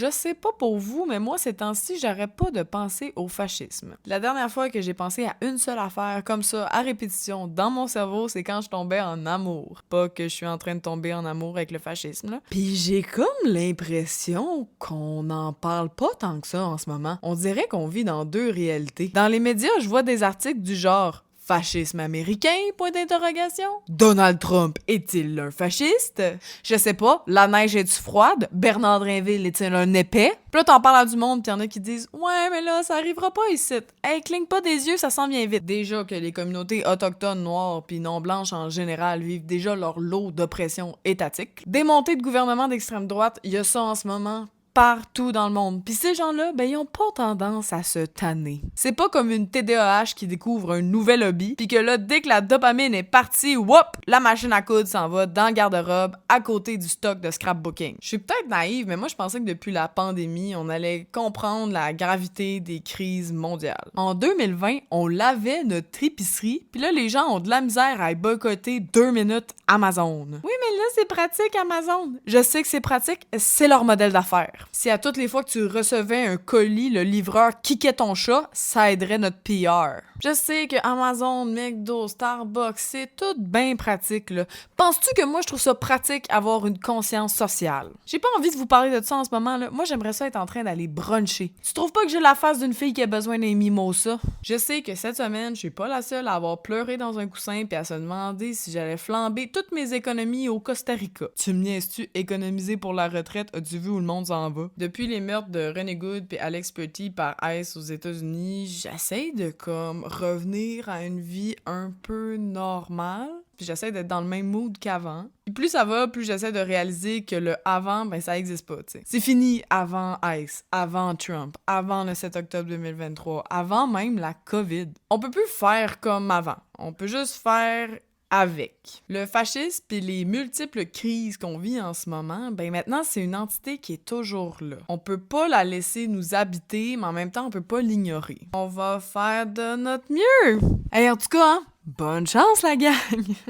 Je sais pas pour vous, mais moi, ces temps-ci, j'arrête pas de penser au fascisme. La dernière fois que j'ai pensé à une seule affaire comme ça, à répétition, dans mon cerveau, c'est quand je tombais en amour. Pas que je suis en train de tomber en amour avec le fascisme, là. Puis j'ai comme l'impression qu'on n'en parle pas tant que ça en ce moment. On dirait qu'on vit dans deux réalités. Dans les médias, je vois des articles du genre fascisme américain? Point d'interrogation. Donald Trump est-il un fasciste? Je sais pas. La neige est-tu froide? Bernard Drinville est-il un épais? Puis là, t'en parles à du monde, pis y'en a qui disent « Ouais, mais là, ça arrivera pas ici. Hey, cligne pas des yeux, ça s'en vient vite. » Déjà que les communautés autochtones, noires pis non-blanches en général vivent déjà leur lot d'oppression étatique. Des montées de gouvernements d'extrême droite, y a ça en ce moment partout dans le monde. Puis ces gens-là, ben ils ont pas tendance à se tanner. C'est pas comme une TDAH qui découvre un nouvel hobby, puis que là, dès que la dopamine est partie, whoop, la machine à coudre s'en va dans le garde-robe, à côté du stock de scrapbooking. Je suis peut-être naïve, mais moi je pensais que depuis la pandémie, on allait comprendre la gravité des crises mondiales. En 2020, on lavait notre épicerie, puis là, les gens ont de la misère à boycotter 2 minutes Amazon. Oui, mais là, c'est pratique, Amazon. Je sais que c'est pratique, c'est leur modèle d'affaires. Si à toutes les fois que tu recevais un colis, le livreur kickait ton chat, ça aiderait notre PR. Je sais que Amazon, McDo, Starbucks, c'est tout bien pratique, là. Penses-tu que moi, je trouve ça pratique avoir une conscience sociale? J'ai pas envie de vous parler de ça en ce moment, là. Moi, j'aimerais ça être en train d'aller bruncher. Tu trouves pas que j'ai la face d'une fille qui a besoin d'un mimosa? Je sais que cette semaine, je suis pas la seule à avoir pleuré dans un coussin puis à se demander si j'allais flamber toutes mes économies au Costa Rica. Tu me niaises-tu, économiser pour la retraite? As-tu vu où le monde s'en va? Depuis les meurtres de René Good puis Alex Petit par ICE aux États-Unis, j'essaie de comme revenir à une vie un peu normale. Puis j'essaie d'être dans le même mood qu'avant. Puis plus ça va, plus j'essaie de réaliser que le avant, ben ça existe pas, tu sais. C'est fini avant ICE, avant Trump, avant le 7 octobre 2023, avant même la COVID. On peut plus faire comme avant. On peut juste faire avec. Le fascisme et les multiples crises qu'on vit en ce moment, ben maintenant, c'est une entité qui est toujours là. On peut pas la laisser nous habiter, mais en même temps, on peut pas l'ignorer. On va faire de notre mieux! Hey, en tout cas, hein, bonne chance, la gang!